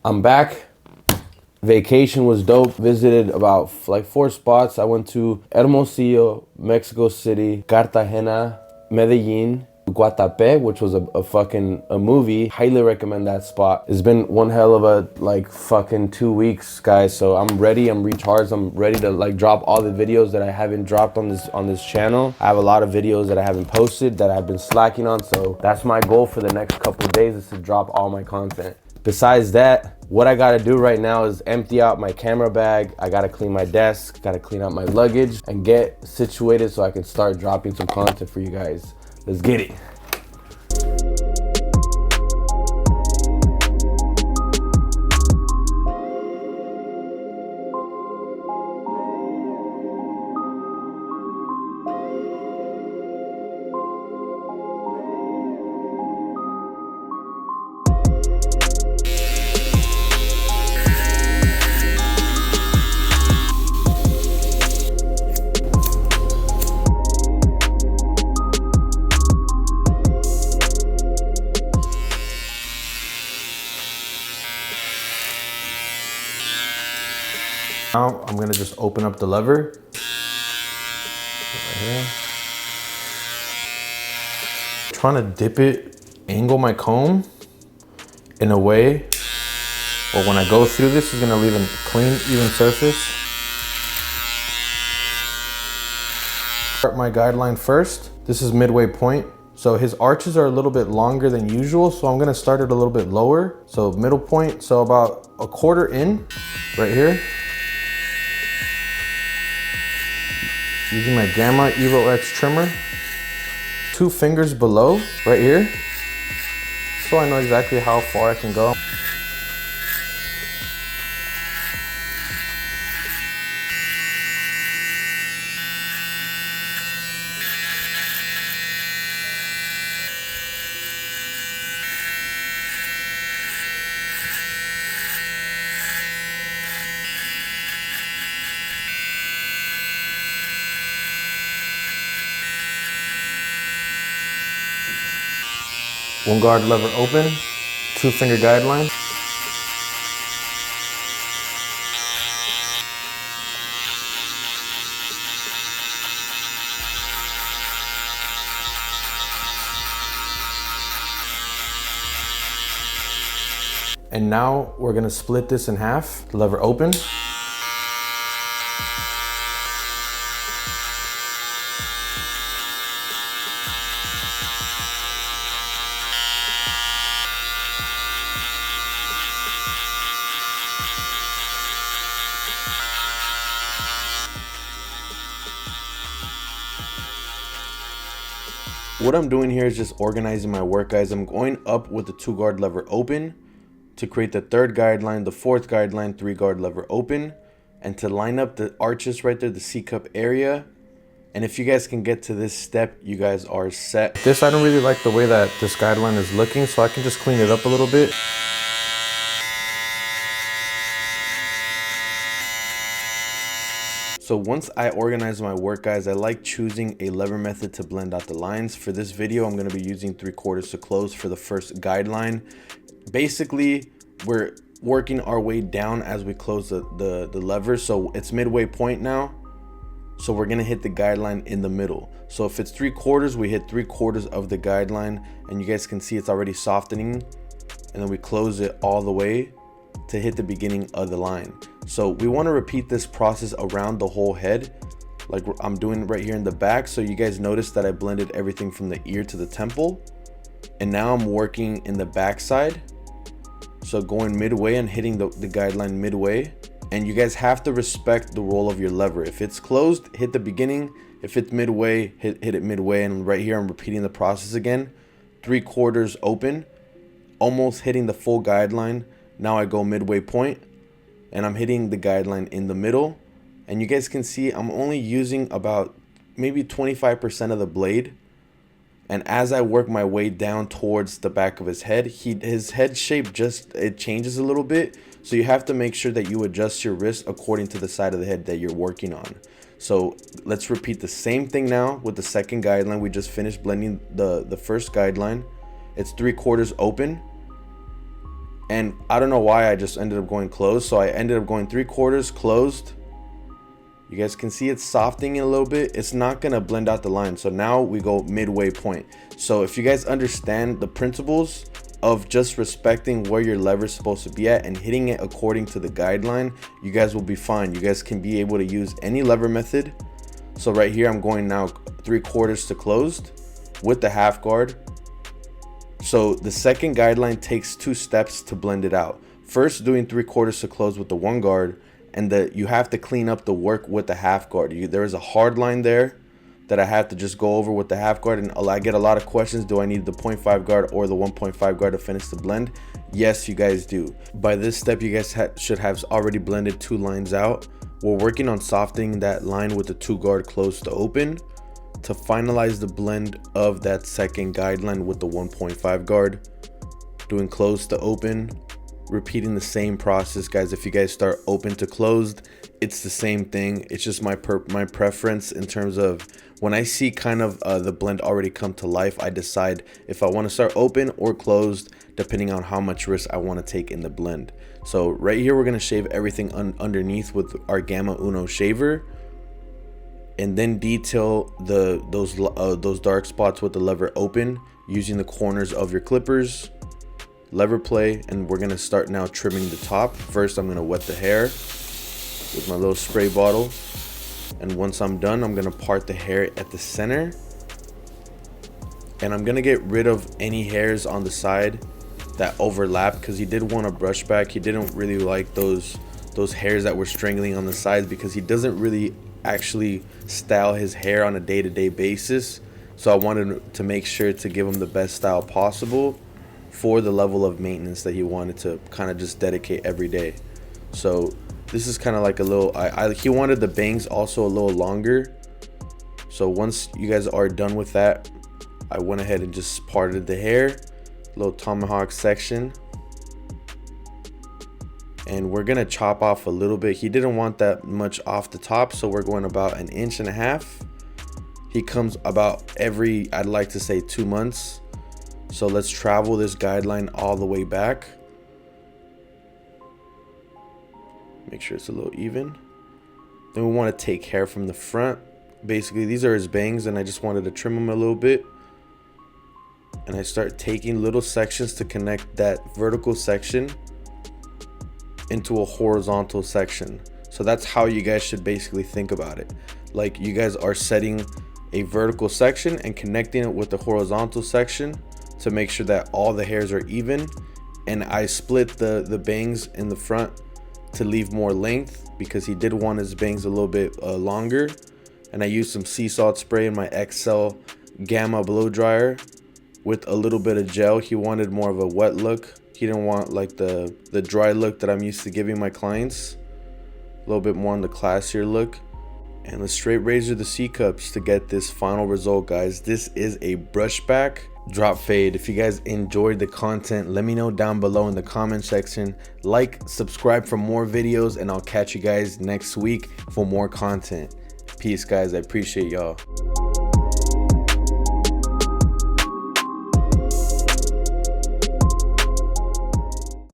I'm back. Vacation was dope. Visited about like 4 spots. I went to Hermosillo, Mexico City, Cartagena, Medellin, Guatapé, which was a movie. Highly recommend that spot. It's been one hell of a like fucking 2 weeks, guys. So I'm ready. I'm recharged. I'm ready to like drop all the videos that I haven't dropped on this channel. I have a lot of videos that I haven't posted that I've been slacking on. So that's my goal for the next couple of days, is to drop all my content. Besides that, what I gotta do right now is empty out my camera bag. I gotta clean my desk, gotta clean out my luggage, and get situated so I can start dropping some content for you guys. Let's get it. Now I'm gonna just open up the lever. Right here. Trying to dip it, angle my comb in a way where when I go through this, it's gonna leave a clean, even surface. Start my guideline first. This is midway point. So his arches are a little bit longer than usual, so I'm gonna start it a little bit lower. So middle point, so about a quarter in, right here. Using my Gamma Evo X trimmer. 2 fingers below, right here. So I know exactly how far I can go. One guard lever open, 2-finger guideline. And now we're gonna split this in half, lever open. What I'm doing here is just organizing my work, guys. I'm going up with the 2-guard lever open to create the 3rd guideline, the 4th guideline, 3-guard lever open, and to line up the arches right there, the C-cup area. And if you guys can get to this step, you guys are set. This, I don't really like the way that this guideline is looking, so I can just clean it up a little bit. So once I organize my work, guys, I like choosing a lever method to blend out the lines. For this video, I'm gonna be using 3/4 to close for the first guideline. Basically, we're working our way down as we close the lever. So it's midway point now. So we're gonna hit the guideline in the middle. So if it's 3/4, we hit 3/4 of the guideline, and you guys can see it's already softening. And then we close it all the way to hit the beginning of the line. So we want to repeat this process around the whole head, like I'm doing right here in the back. So you guys notice that I blended everything from the ear to the temple, and now I'm working in the back side. So going midway and hitting the guideline midway. And you guys have to respect the roll of your lever. If it's closed, hit the beginning. If it's midway, hit it midway. And right here, I'm repeating the process again. 3/4 open, almost hitting the full guideline. Now I go midway point, and I'm hitting the guideline in the middle. And you guys can see I'm only using about maybe 25% of the blade. And as I work my way down towards the back of his head, his head shape it changes a little bit. So you have to make sure that you adjust your wrist according to the side of the head that you're working on. So let's repeat the same thing now with the second guideline. We just finished blending the first guideline. It's 3/4 open. And I don't know why I just ended up going closed. So I ended up going 3/4 closed. You guys can see it's softening a little bit. It's not gonna blend out the line. So now we go midway point. So if you guys understand the principles of just respecting where your lever is supposed to be at and hitting it according to the guideline, you guys will be fine. You guys can be able to use any lever method. So right here, I'm going now 3/4 to closed with the half guard. So the second guideline takes 2 steps to blend it out. First, doing 3/4 to close with the 1 guard, and you have to clean up the work with the half guard. There is a hard line there that I have to just go over with the half guard, and I get a lot of questions. Do I need the 0.5 guard or the 1.5 guard to finish the blend? Yes, you guys do. By this step, you guys should have already blended 2 lines out. We're working on softening that line with the 2 guard close to open to finalize the blend of that second guideline with the 1.5 guard, doing close to open, repeating the same process, guys. If you guys start open to closed, it's the same thing. It's just my preference in terms of when I see kind of the blend already come to life, I decide if I want to start open or closed depending on how much risk I want to take in the blend. So right here, we're going to shave everything underneath with our Gamma Uno shaver, and then detail those dark spots with the lever open using the corners of your clippers, lever play. And we're going to start now trimming the top. First, I'm going to wet the hair with my little spray bottle, and once I'm done, I'm going to part the hair at the center, and I'm going to get rid of any hairs on the side that overlap, because he did want a brush back. He didn't really like those hairs that were strangling on the sides, because he doesn't really actually style his hair on a day-to-day basis. So I wanted to make sure to give him the best style possible for the level of maintenance that he wanted to kind of just dedicate every day. So this is kind of like a little, he wanted the bangs also a little longer. So once you guys are done with that, I went ahead and just parted the hair, little tomahawk section. And we're gonna chop off a little bit. He didn't want that much off the top, so we're going about 1.5 inches. He comes about every, I'd like to say, 2 months. So let's travel this guideline all the way back. Make sure it's a little even. Then we want to take hair from the front. Basically, these are his bangs, and I just wanted to trim them a little bit. And I start taking little sections to connect that vertical section into a horizontal section. So that's how you guys should basically think about it. Like, you guys are setting a vertical section and connecting it with the horizontal section to make sure that all the hairs are even. And I split the bangs in the front to leave more length, because he did want his bangs a little bit longer. And I used some sea salt spray in my XL Gamma blow dryer with a little bit of gel. He wanted more of a wet look. He didn't want like the dry look that I'm used to giving my clients. A little bit more on the classier look. And let's straight razor the C cups to get this final result, guys. This is a brush back drop fade. If you guys enjoyed the content, let me know down below in the comment section. Like, subscribe for more videos, and I'll catch you guys next week for more content. Peace, guys. I appreciate y'all.